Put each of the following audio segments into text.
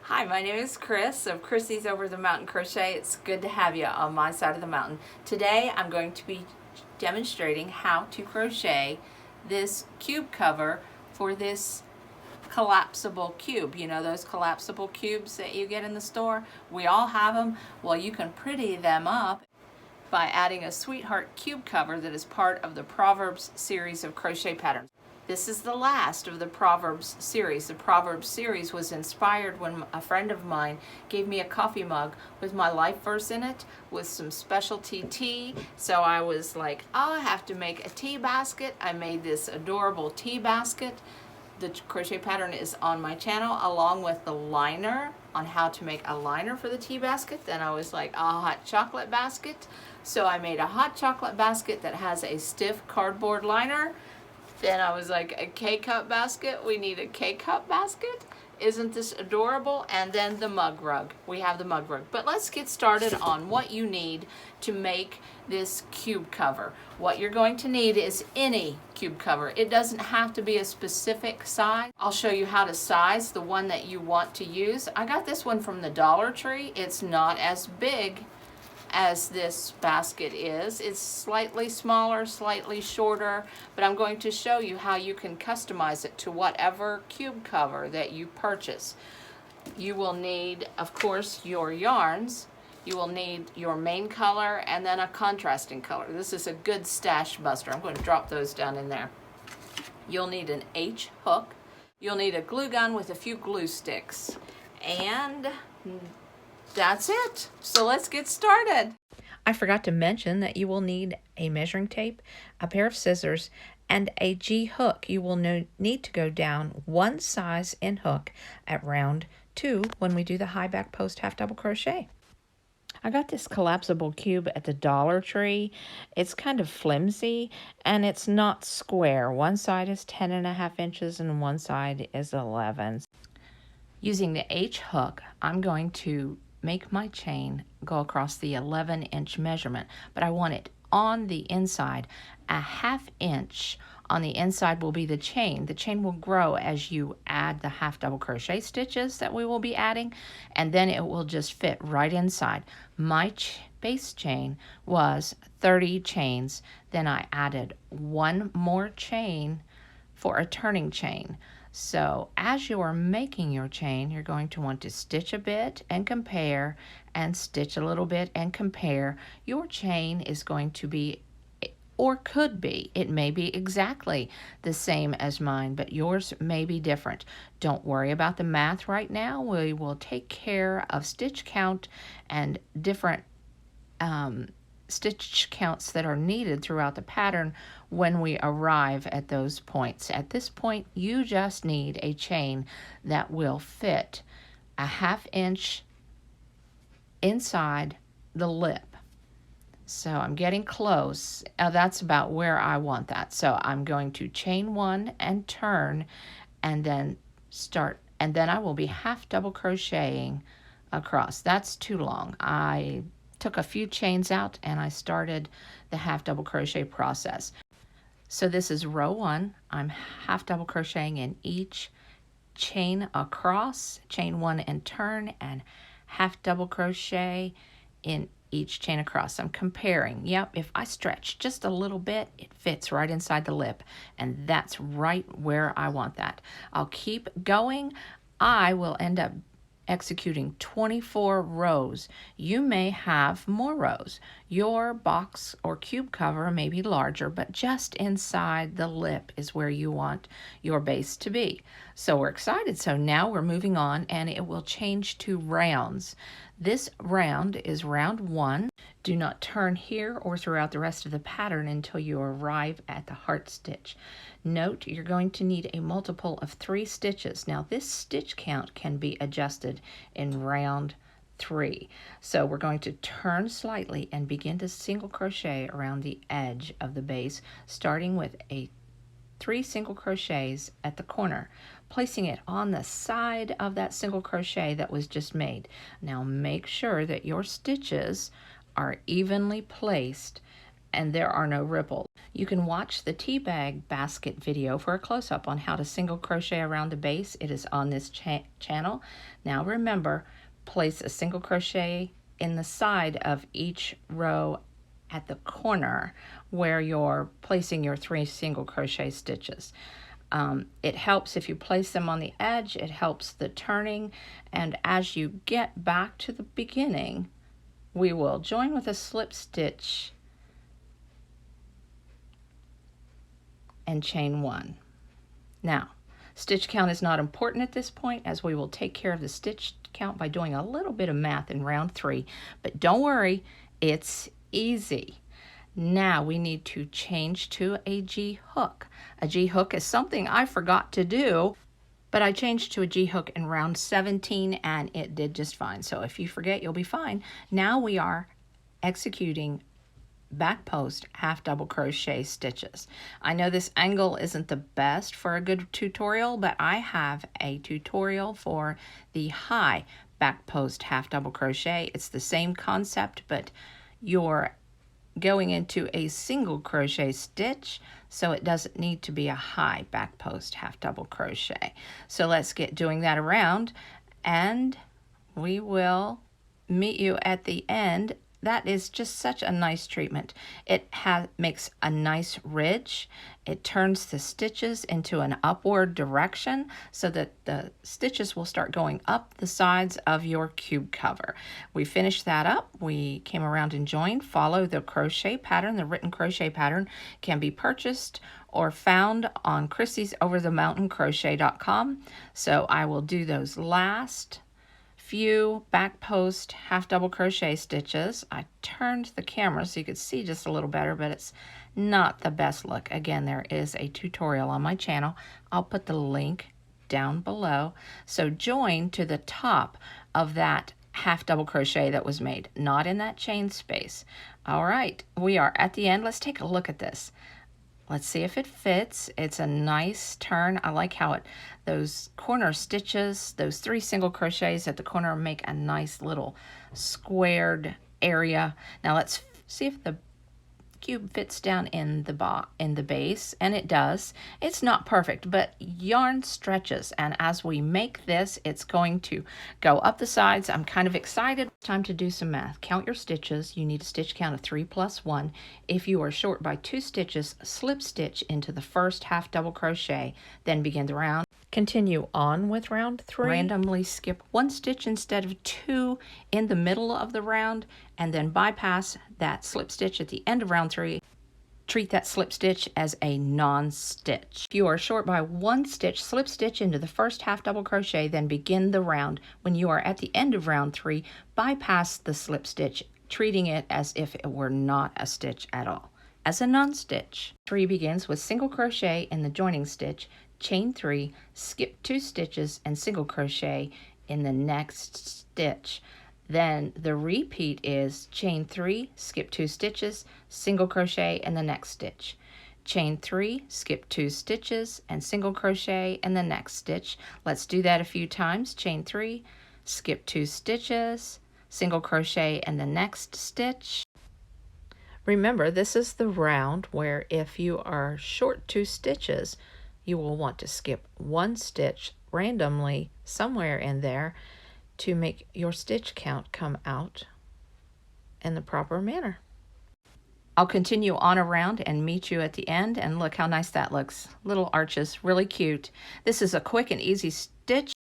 Hi, my name is Kris of Krissys Over the Mountain Crochet. It's good to have you on my side of the mountain. Today I'm going to be demonstrating how to crochet this cube cover for this collapsible cube. You know those collapsible cubes that you get in the store? We all have them. Well, you can pretty them up by adding a sweetheart cube cover that is part of the Proverbs series of crochet patterns. This is the last of the Proverbs series. The Proverbs series was inspired when a friend of mine gave me a coffee mug with my life verse in it with some specialty tea. So I was like, oh, I have to make a tea basket. I made this adorable tea basket. The crochet pattern is on my channel along with the liner on how to make a liner for the tea basket. Then I was like, a hot chocolate basket. So I made a hot chocolate basket that has a stiff cardboard liner. Then I was like, a K-cup basket, we need a K-cup basket. Isn't this adorable? And then the mug rug. We have the mug rug. But let's get started on what you need to make this cube cover. What you're going to need is any cube cover. It doesn't have to be a specific size. I'll show you how to size the one that you want to use. I got this one from the Dollar Tree. It's not as big as this basket is. It's slightly smaller, slightly shorter, but I'm going to show you how you can customize it to whatever cube cover that you purchase. You will need, of course, your yarns. You will need your main color and then a contrasting color. This is a good stash buster. I'm going to drop those down in there. You'll need an H hook. You'll need a glue gun with a few glue sticks. And that's it. So let's get started. I forgot to mention that you will need a measuring tape, a pair of scissors, and a G hook. You will need to go down one size in hook at round 2 when we do the high back post half double crochet. I got this collapsible cube at the Dollar Tree. It's kind of flimsy and it's not square. One side is 10.5 inches and one side is 11. Using the H hook, I'm going to make my chain go across the 11-inch measurement, but I want it on the inside. A 1/2 inch on the inside will be the chain. The chain will grow as you add the half double crochet stitches that we will be adding, and then it will just fit right inside. My base chain was 30 chains. Then I added one more chain for a turning chain. So as you are making your chain, you're going to want to stitch a bit and compare, and stitch a little bit and compare. Your chain is going to be, or could be, it may be exactly the same as mine, but yours may be different. Don't worry about the math right now. We will take care of stitch count and different stitch counts that are needed throughout the pattern when we arrive at those points. At this point, you just need a chain that will fit a 1/2 inch inside the lip. So I'm getting close. That's about where I want that. So I'm going to chain 1 and turn and then start, and then I will be half double crocheting across. That's too long. I took a few chains out and I started the half double crochet process. So this is row 1. I'm half double crocheting in each chain across, chain 1 and turn, and half double crochet in each chain across. I'm comparing. Yep, if I stretch just a little bit, it fits right inside the lip, and that's right where I want that. I'll keep going. I will end up executing 24 rows. You may have more rows. Your box or cube cover may be larger, but just inside the lip is where you want your base to be. So we're excited. So now we're moving on, and it will change to rounds. This round is round 1. Do not turn here or throughout the rest of the pattern until you arrive at the heart stitch. Note you're going to need a multiple of 3 stitches. Now this stitch count can be adjusted in round 3. So we're going to turn slightly and begin to single crochet around the edge of the base, starting with 3 single crochets at the corner, placing it on the side of that single crochet that was just made. Now make sure that your stitches are evenly placed and there are no ripples. You can watch the tea bag basket video for a close-up on how to single crochet around the base. It is on this channel. Now remember, place a single crochet in the side of each row at the corner where you're placing your 3 single crochet stitches. It helps if you place them on the edge. It helps the turning, and as you get back to the beginning, we will join with a slip stitch and chain 1. Now, stitch count is not important at this point, as we will take care of the stitch count by doing a little bit of math in round 3, but don't worry, it's easy. Now we need to change to a G hook. A G hook is something I forgot to do, but I changed to a G hook in round 17 and it did just fine. So if you forget, you'll be fine. Now we are executing back post half double crochet stitches. I know this angle isn't the best for a good tutorial, but I have a tutorial for the high back post half double crochet. It's the same concept, but you're going into a single crochet stitch, so it doesn't need to be a high back post half double crochet. So let's get doing that around, and we will meet you at the end. That is just such a nice treatment. It makes a nice ridge. It turns the stitches into an upward direction so that the stitches will start going up the sides of your cube cover. We finished that up. We came around and joined. Follow the crochet pattern. The written crochet pattern can be purchased or found on Krissys Crochet.com. So I will do those last few back post half double crochet stitches. I turned the camera so you could see just a little better, but it's not the best look. Again, there is a tutorial on my channel. I'll put the link down below. So join to the top of that half double crochet that was made, not in that chain space. All right, we are at the end. Let's take a look at this. Let's see if it fits. It's a nice turn. I like how those corner stitches, those 3 single crochets at the corner make a nice little squared area. Now let's see if the cube fits down in the base, and it does. It's not perfect, but yarn stretches, and as we make this, it's going to go up the sides. I'm kind of excited. It's time to do some math. Count your stitches. You need a stitch count of 3 plus 1. If you are short by 2 stitches, slip stitch into the first half double crochet, then begin the round. Continue on with round 3. Randomly skip 1 stitch instead of 2 in the middle of the round, and then bypass that slip stitch at the end of round 3. Treat that slip stitch as a non-stitch. If you are short by 1 stitch, slip stitch into the first half double crochet, then begin the round. When you are at the end of round 3, bypass the slip stitch, treating it as if it were not a stitch at all. As a non-stitch, 3 begins with single crochet in the joining stitch, chain 3, skip 2 stitches, and single crochet in the next stitch. Then the repeat is chain 3, skip 2 stitches, single crochet in the next stitch. Chain 3, skip 2 stitches, and single crochet in the next stitch. Let's do that a few times. Chain 3, skip 2 stitches, single crochet in the next stitch. Remember, this is the round where if you are short 2 stitches, you will want to skip 1 stitch randomly somewhere in there to make your stitch count come out in the proper manner. I'll continue on around and meet you at the end, and look how nice that looks. Little arches, really cute. This is a quick and easy stitch.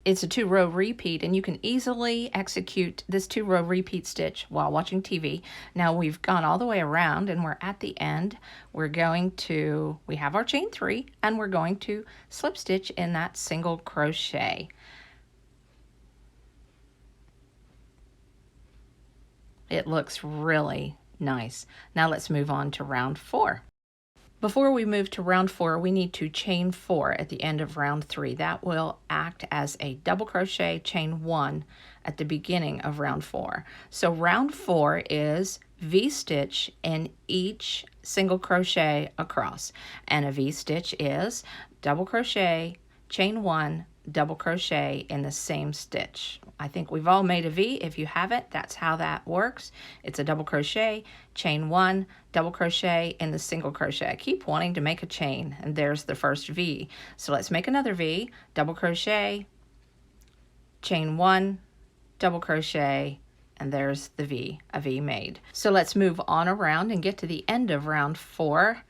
It's a 2-row repeat, and you can easily execute this 2-row repeat stitch while watching TV. Now we've gone all the way around and we're at the end. We have our chain 3, and we're going to slip stitch in that single crochet. It looks really nice. Now let's move on to round 4. Before we move to round 4, we need to chain 4 at the end of round 3. That will act as a double crochet, chain 1 at the beginning of round 4. So round 4 is V-stitch in each single crochet across. And a V-stitch is double crochet, chain 1, double crochet in the same stitch. I think we've all made a V. If you haven't, that's how that works. It's a double crochet, chain 1, double crochet in the single crochet. I keep wanting to make a chain, and there's the first V. So let's make another V, double crochet, chain 1, double crochet, and there's the V, a V made. So let's move on around and get to the end of round 4,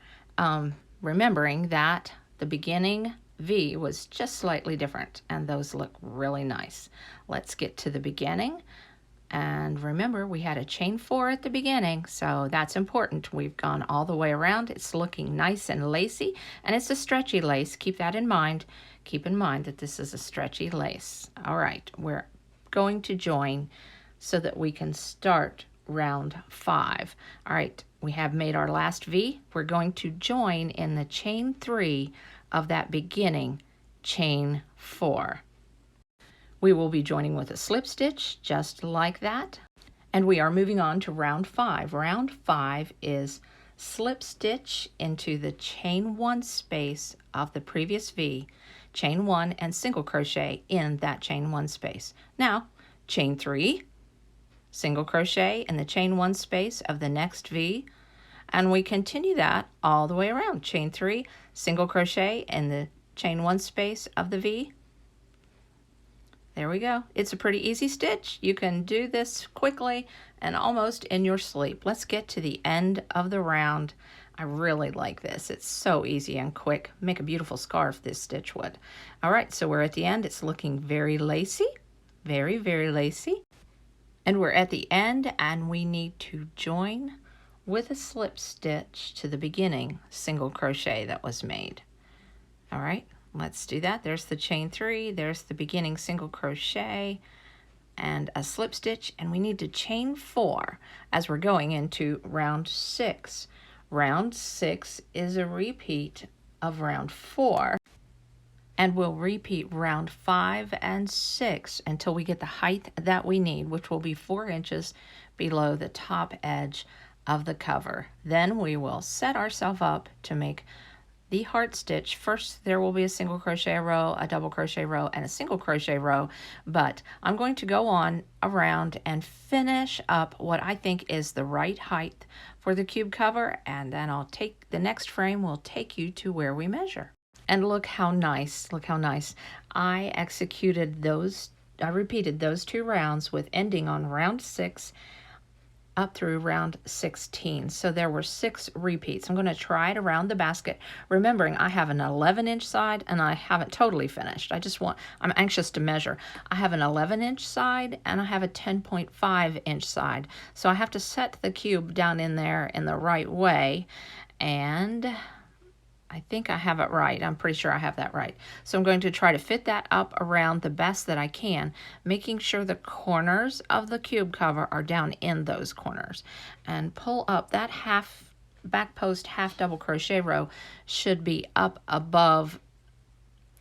remembering that the beginning V was just slightly different, and those look really nice. Let's get to the beginning, and remember we had a chain 4 at the beginning, so that's important. We've gone all the way around. It's looking nice and lacy, and it's a stretchy lace. Keep that in mind. Keep in mind that this is a stretchy lace. All right, we're going to join so that we can start round 5. All right, we have made our last V. We're going to join in the chain 3 of that beginning chain 4. We will be joining with a slip stitch just like that, and we are moving on to round 5. Round 5 is slip stitch into the chain 1 space of the previous V, chain 1 and single crochet in that chain 1 space. Now chain 3, single crochet in the chain 1 space of the next V, and we continue that all the way around. Chain 3, single crochet in the chain 1 space of the V. There we go. It's a pretty easy stitch. You can do this quickly and almost in your sleep. Let's get to the end of the round. I really like this. It's so easy and quick. Make a beautiful scarf, this stitch would. All right, so we're at the end. It's looking very lacy, very, very lacy. And we're at the end, and we need to join with a slip stitch to the beginning single crochet that was made. All right, let's do that. There's the chain 3, there's the beginning single crochet and a slip stitch, and we need to chain 4 as we're going into round 6. Round 6 is a repeat of round 4, and we'll repeat round 5 and 6 until we get the height that we need, which will be 4 inches below the top edge of the cover. Then we will set ourselves up to make the heart stitch. First, there will be a single crochet row, a double crochet row, and a single crochet row, but I'm going to go on around and finish up what I think is the right height for the cube cover, and then I'll take the next frame, will take you to where we measure. And look how nice, look how nice. I executed those, I repeated those 2 rounds with ending on round 6 up through round 16. So there were 6 repeats. I'm going to try it around the basket, remembering I have an 11-inch side and I haven't totally finished. I'm anxious to measure. I have an 11-inch side and I have a 10.5-inch side. So I have to set the cube down in there in the right way, and I think I have it right. I'm pretty sure I have that right. So I'm going to try to fit that up around the best that I can, making sure the corners of the cube cover are down in those corners. And pull up that back post half double crochet row should be up above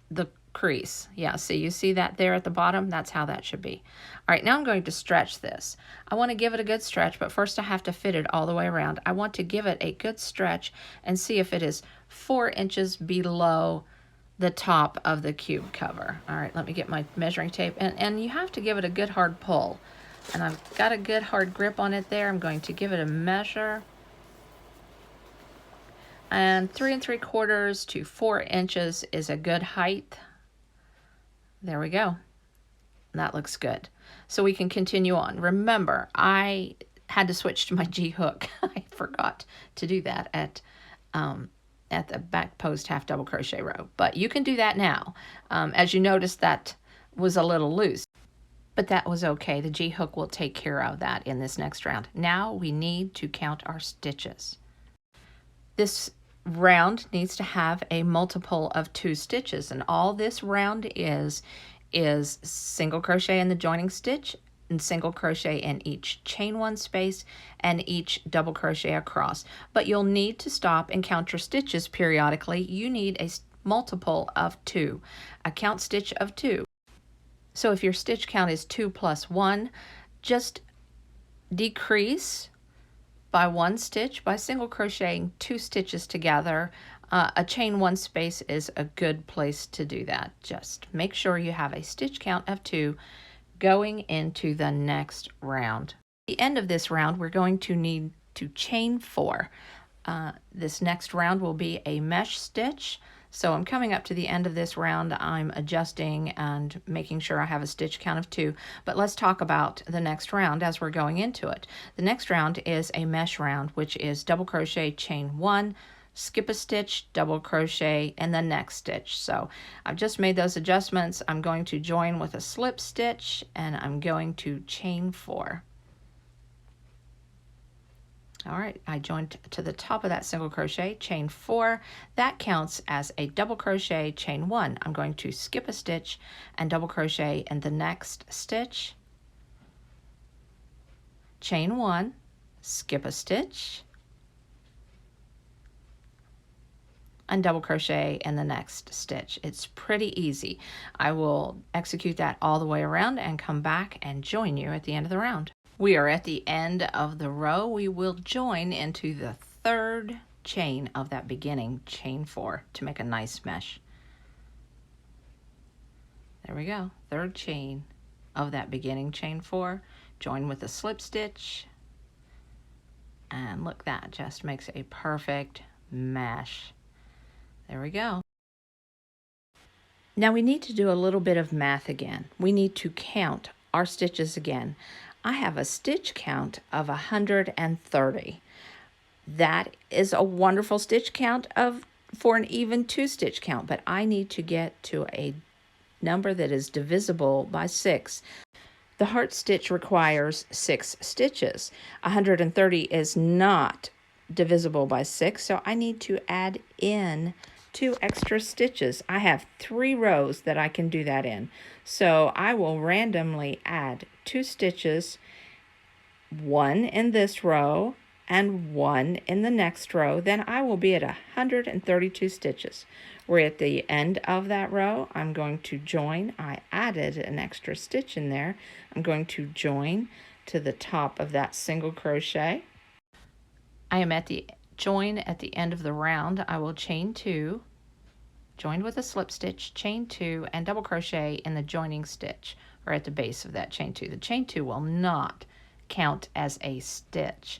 the crease. Yeah, so you see that there at the bottom? That's how that should be. All right, now I'm going to stretch this. I want to give it a good stretch, but first I have to fit it all the way around. I want to give it a good stretch and see if it is 4 inches below the top of the cube cover. All right, let me get my measuring tape, and you have to give it a good hard pull. And I've got a good hard grip on it there. I'm going to give it a measure. And 3 3/4 to 4 inches is a good height. There we go. That looks good. So we can continue on. Remember, I had to switch to my G hook. I forgot to do that at the back post half double crochet row, but you can do that now. As you notice, that was a little loose, but that was okay. The G hook will take care of that in this next round. Now we need to count our stitches. This round needs to have a multiple of 2 stitches, and all this round is single crochet in the joining stitch and single crochet in each chain 1 space and each double crochet across. But you'll need to stop and count your stitches periodically. You need a multiple of 2, a count stitch of 2. So if your stitch count is 2 plus 1, just decrease by 1 stitch by single crocheting 2 stitches together. A chain 1 space is a good place to do that. Just make sure you have a stitch count of 2 going into the next round. At the end of this round, we're going to need to chain 4. This next round will be a mesh stitch. So I'm coming up to the end of this round. I'm adjusting and making sure I have a stitch count of 2. But let's talk about the next round as we're going into it. The next round is a mesh round, which is double crochet, chain 1, skip a stitch, double crochet, and the next stitch. So I've just made those adjustments. I'm going to join with a slip stitch, and I'm going to chain 4. All right, I joined to the top of that single crochet, chain 4. That counts as a double crochet, chain 1. I'm going to skip a stitch and double crochet in the next stitch, chain 1, skip a stitch, and double crochet in the next stitch. It's pretty easy. I will execute that all the way around and come back and join you at the end of the round. We are at the end of the row. We will join into the 3rd chain of that beginning, chain 4, to make a nice mesh. There we go, 3rd chain of that beginning, chain 4, join with a slip stitch, and look, that just makes a perfect mesh. There we go. Now we need to do a little bit of math again. We need to count our stitches again. I have a stitch count of 130. That is a wonderful stitch count for an even 2 stitch count, but I need to get to a number that is divisible by 6. The heart stitch requires 6 stitches. 130 is not divisible by 6, so I need to add in 2 extra stitches. I have 3 rows that I can do that in. So I will randomly add 2 stitches, 1 in this row and 1 in the next row. Then I will be at 132 stitches. We're at the end of that row. I'm going to join. I added an extra stitch in there. I'm going to join to the top of that single crochet. I am at the join at the end of the round. I will chain 2, join with a slip stitch, chain 2, and double crochet in the joining stitch, or at the base of that chain 2. The chain 2 will not count as a stitch.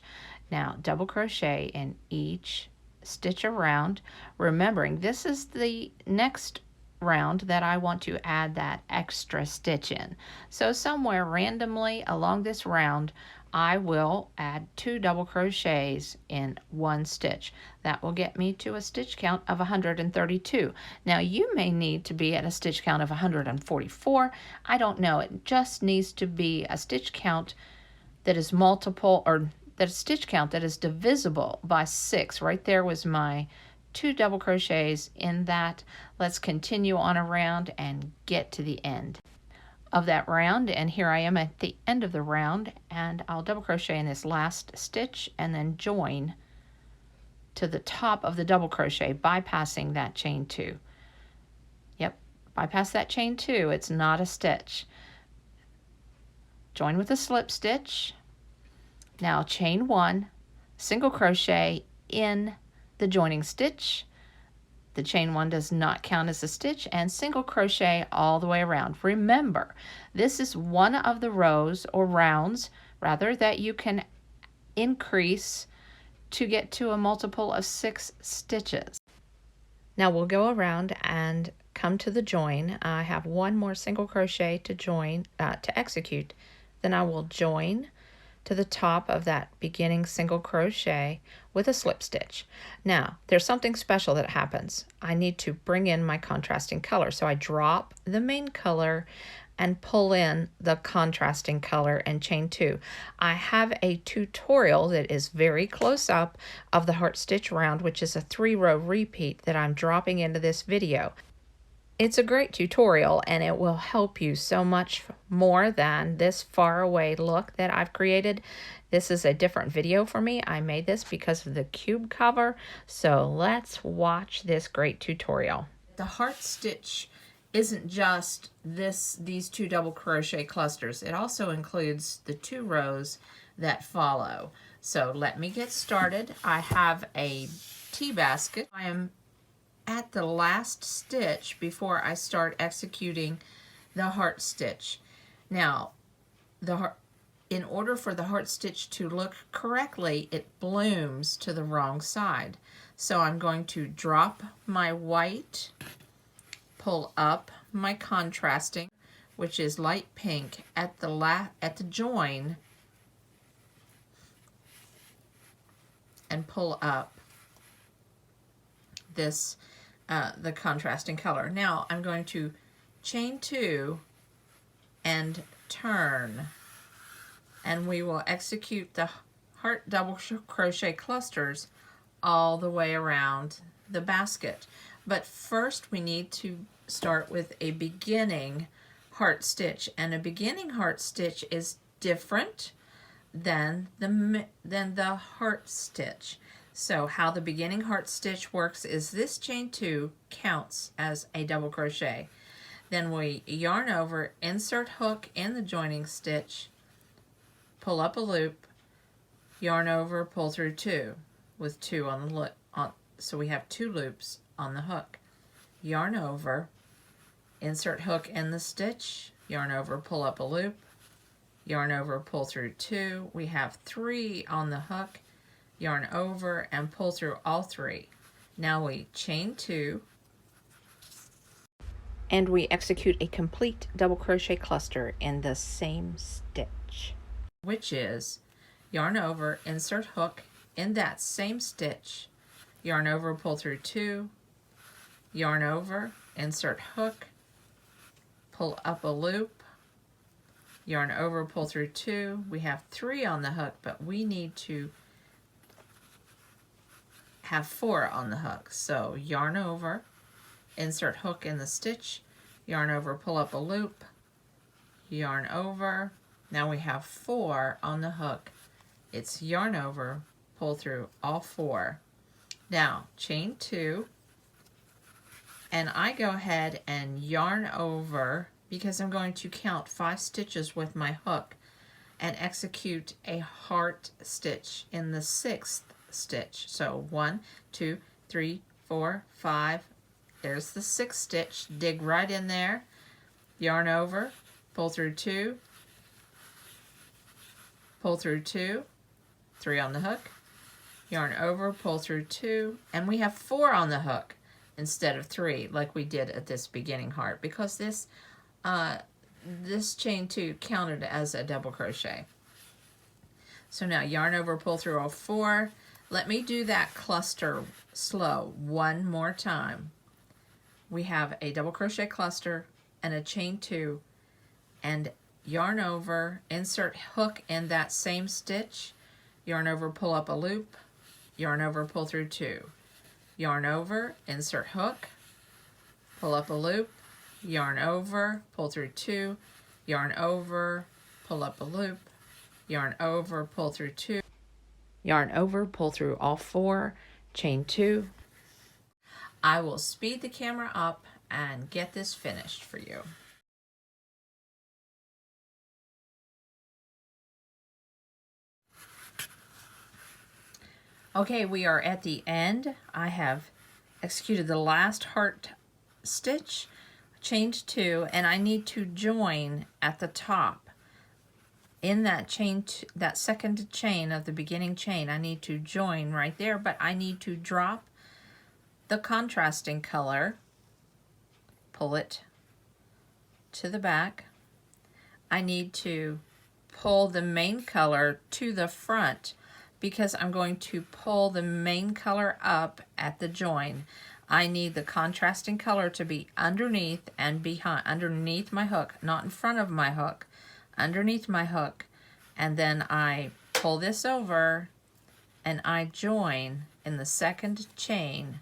Now double crochet in each stitch around, remembering this is the next round that I want to add that extra stitch in. So somewhere randomly along this round, I will add 2 double crochets in 1 stitch. That will get me to a stitch count of 132. Now you may need to be at a stitch count of 144. I don't know. It just needs to be a stitch count that is multiple, or that stitch count that is divisible by 6. Right there was my 2 double crochets in that. Let's continue on around and get to the end of that round, and here I am at the end of the round, and I'll double crochet in this last stitch and then join to the top of the double crochet, bypassing that chain 2. Yep, bypass that chain 2. It's not a stitch. Join with a slip stitch. Now chain 1, single crochet in the joining stitch. The chain 1 does not count as a stitch, and single crochet all the way around. Remember, this is one of the rows or rounds rather that you can increase to get to a multiple of 6 stitches. Now we'll go around and come to the join. I have 1 more single crochet to join to execute. Then I will join to the top of that beginning single crochet with a slip stitch. Now there's something special that happens. I need to bring in my contrasting color, so I drop the main color and pull in the contrasting color and chain 2. I have a tutorial that is very close up of the heart stitch round, which is a 3-row repeat that I'm dropping into this video. It's a great tutorial, and it will help you so much more than this far away look that I've created. This is a different video for me. I made this because of the cube cover. So let's watch this great tutorial. The heart stitch isn't just these 2 double crochet clusters. It also includes the 2 rows that follow. So let me get started. I have a tea basket. I am at the last stitch before I start executing the heart stitch. Now, in order for the heart stitch to look correctly, it blooms to the wrong side. So I'm going to drop my white, pull up my contrasting, which is light pink, at the join, and pull up this the contrasting color. Now I'm going to chain 2 and turn, and we will execute the heart double crochet clusters all the way around the basket. But first we need to start with a beginning heart stitch, and a beginning heart stitch is different than the heart stitch. So how the beginning heart stitch works is this chain 2 counts as a double crochet. Then we yarn over, insert hook in the joining stitch, pull up a loop, yarn over, pull through 2 with 2 on the loop. So we have 2 loops on the hook. Yarn over, insert hook in the stitch, yarn over, pull up a loop, yarn over, pull through 2. We have 3 on the hook, yarn over and pull through all 3. Now we chain 2 and we execute a complete double crochet cluster in the same stitch, which is yarn over, insert hook in that same stitch, yarn over, pull through 2, yarn over, insert hook, pull up a loop, yarn over, pull through 2. We have 3 on the hook, but we need to have 4 on the hook. So yarn over, insert hook in the stitch, yarn over, pull up a loop, yarn over. Now we have 4 on the hook. It's yarn over, pull through all 4. Now chain 2, and I go ahead and yarn over, because I'm going to count 5 stitches with my hook and execute a heart stitch in the 6th stitch. So 1, 2, 3, 4, 5. There's the 6th stitch. Dig right in there, yarn over, pull through 2, pull through 2, 3 on the hook, yarn over, pull through 2, and we have 4 on the hook instead of 3 like we did at this beginning heart, because this chain 2 counted as a double crochet. So now yarn over, pull through all 4. Let me do that cluster slow one more time. We have a double crochet cluster and a chain 2, and yarn over, insert hook in that same stitch, yarn over, pull up a loop, yarn over, pull through 2, yarn over, insert hook, pull up a loop, yarn over, pull through 2, yarn over, pull up a loop, yarn over, pull through 2, yarn over, pull through all 4, chain 2. I will speed the camera up and get this finished for you. Okay, we are at the end. I have executed the last heart stitch, chained 2, and I need to join at the top. In that chain, that second chain of the beginning chain, I need to join right there, but I need to drop the contrasting color, pull it to the back. I need to pull the main color to the front, because I'm going to pull the main color up at the join. I need the contrasting color to be underneath and behind, underneath my hook, not in front of my hook, underneath my hook. And then I pull this over and I join in the second chain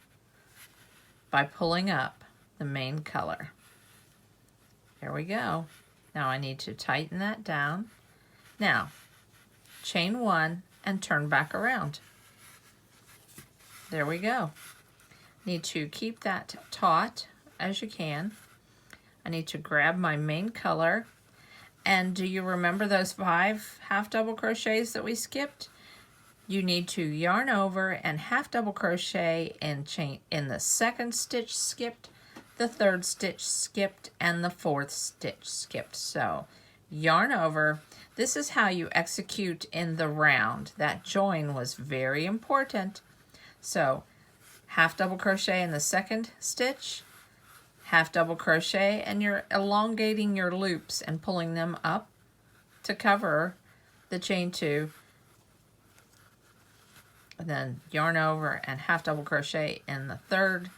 by pulling up the main color. There we go. Now I need to tighten that down. Now, chain 1 and turn back around. There we go. Need to keep that taut as you can. I need to grab my main color. And do you remember those 5 half double crochets that we skipped? You need to yarn over and half double crochet and chain in the 2nd stitch skipped, the 3rd stitch skipped, and the 4th stitch skipped. So yarn over. This is how you execute in the round. That join was very important. So half double crochet in the second stitch, half double crochet, and you're elongating your loops and pulling them up to cover the chain 2, and then yarn over and half double crochet in the third,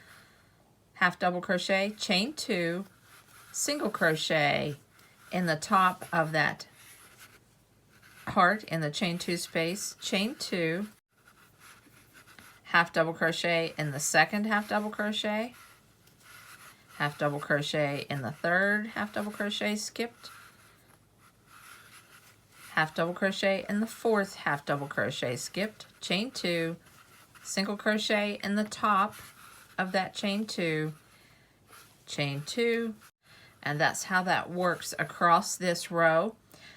half double crochet, chain 2, single crochet in the top of that heart in the chain 2 space, chain 2, half double crochet in the second half double crochet, half double crochet in the third half double crochet skipped, half double crochet in the fourth half double crochet skipped, chain 2, single crochet in the top of that chain 2, chain 2, and that's how that works across this row.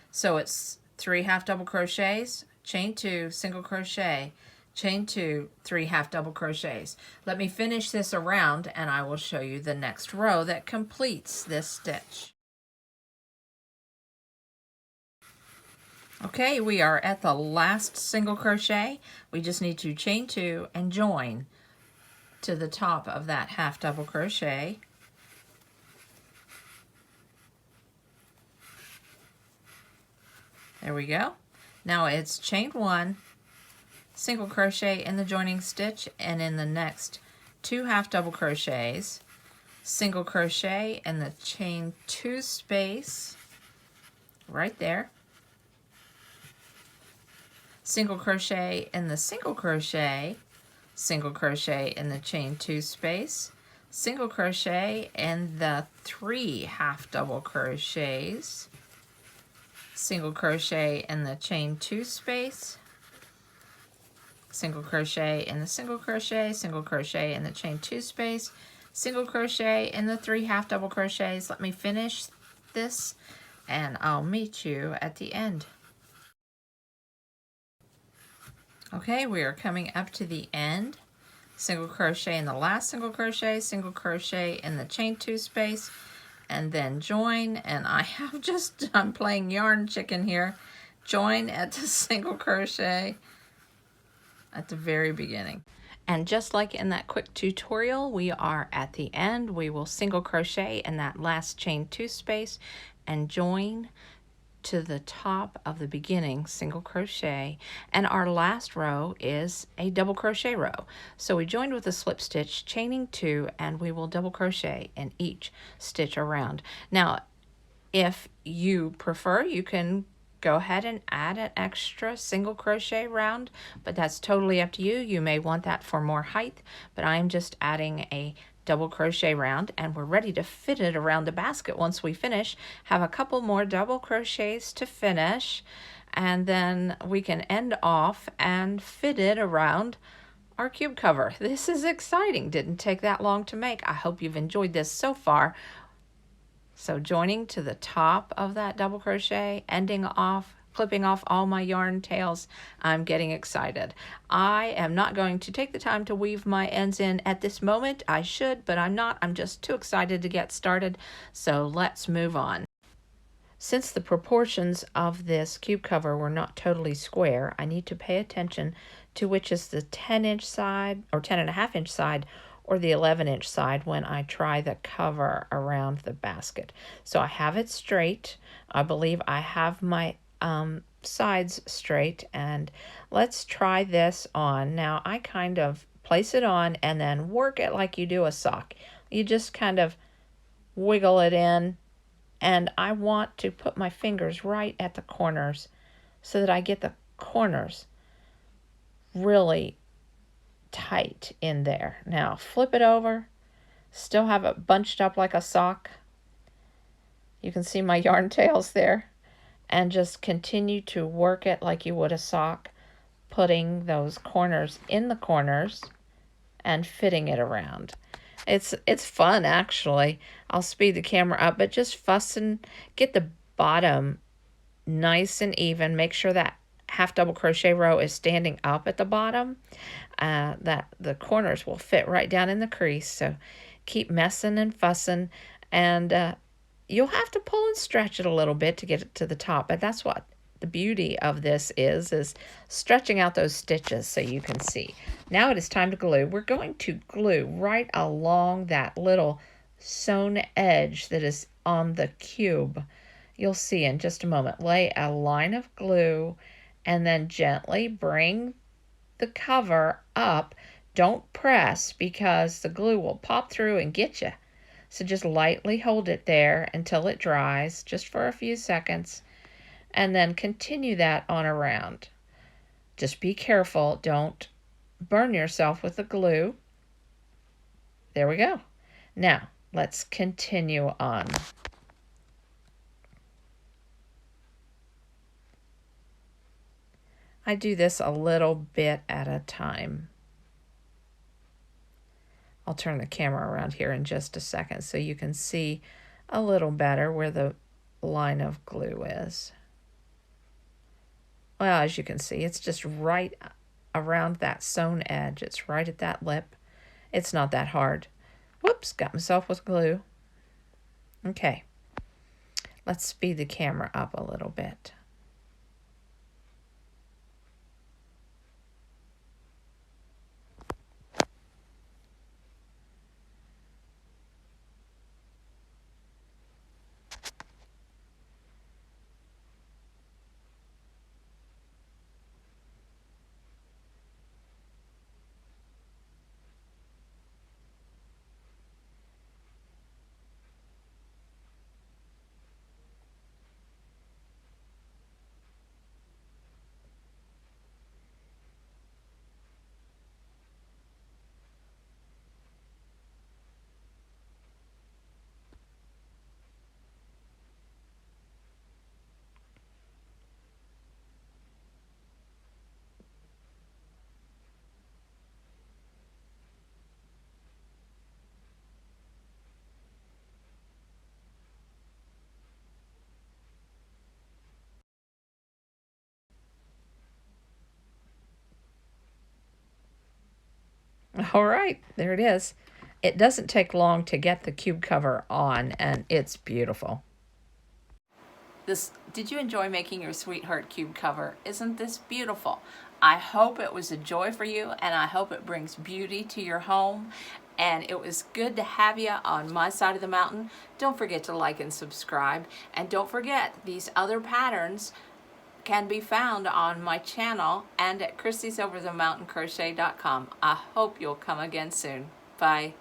So it's 3 half double crochets, chain 2, single crochet, chain 2, 3 half double crochets. Let me finish this around and I will show you the next row that completes this stitch. Okay, we are at the last single crochet. We just need to chain 2 and join to the top of that half double crochet. There we go. Now it's chain 1, single crochet in the joining stitch, and in the next 2 half double crochets, single crochet in the chain 2 space right there, single crochet in the single crochet in the chain 2 space, single crochet in the 3 half double crochets, single crochet in the chain 2 space, single crochet in the single crochet in the chain 2 space, single crochet in the 3 half double crochets. Let me finish this and I'll meet you at the end. Okay, we are coming up to the end. Single crochet in the last single crochet in the chain 2 space, and then join, and I'm playing yarn chicken here. Join at the single crochet at the very beginning. And just like in that quick tutorial, we are at the end. We will single crochet in that last chain 2 space and join to the top of the beginning single crochet, and our last row is a double crochet row. So we joined with a slip stitch, chaining 2, and we will double crochet in each stitch around. Now if you prefer, you can go ahead and add an extra single crochet round, but that's totally up to you. You may want that for more height, but I'm just adding a double crochet round, and we're ready to fit it around the basket. Once we finish, have a couple more double crochets to finish, and then we can end off and fit it around our cube cover. This is exciting. Didn't take that long to make. I hope you've enjoyed this so far. So joining to the top of that double crochet, ending off, clipping off all my yarn tails. I'm getting excited. I am not going to take the time to weave my ends in at this moment. I should, but I'm not. I'm just too excited to get started. So let's move on. Since the proportions of this cube cover were not totally square, I need to pay attention to which is the 10-inch side or 10.5-inch side or the 11-inch side when I try the cover around the basket. So I have it straight. I believe I have my sides straight, and let's try this on. Now I kind of place it on and then work it like you do a sock. You just kind of wiggle it in, and I want to put my fingers right at the corners so that I get the corners really tight in there. Now flip it over, still have it bunched up like a sock. You can see my yarn tails there. And just continue to work it like you would a sock, putting those corners in the corners and fitting it around. It's fun, actually. I'll speed the camera up, but just fuss and get the bottom nice and even. Make sure that half double crochet row is standing up at the bottom. That the corners will fit right down in the crease. So keep messing and fussing, and you'll have to pull and stretch it a little bit to get it to the top, but that's what the beauty of this is stretching out those stitches so you can see. Now it is time to glue. We're going to glue right along that little sewn edge that is on the cube. You'll see in just a moment. Lay a line of glue and then gently bring the cover up. Don't press because the glue will pop through and get you. So just lightly hold it there until it dries, just for a few seconds, and then continue that on around. Just be careful, don't burn yourself with the glue. There we go. Now, let's continue on. I do this a little bit at a time. I'll turn the camera around here in just a second so you can see a little better where the line of glue is. Well, as you can see, it's just right around that sewn edge. It's right at that lip. It's not that hard. Whoops, got myself with glue. Okay, let's speed the camera up a little bit. All right, there it is. It doesn't take long to get the cube cover on, and it's beautiful. Did you enjoy making your sweetheart cube cover? Isn't this beautiful? I hope it was a joy for you, and I hope it brings beauty to your home. And it was good to have you on my side of the mountain. Don't forget to like and subscribe. And don't forget, these other patterns can be found on my channel and at Chrissy'sOverTheMountainCrochet.com. I hope you'll come again soon. Bye.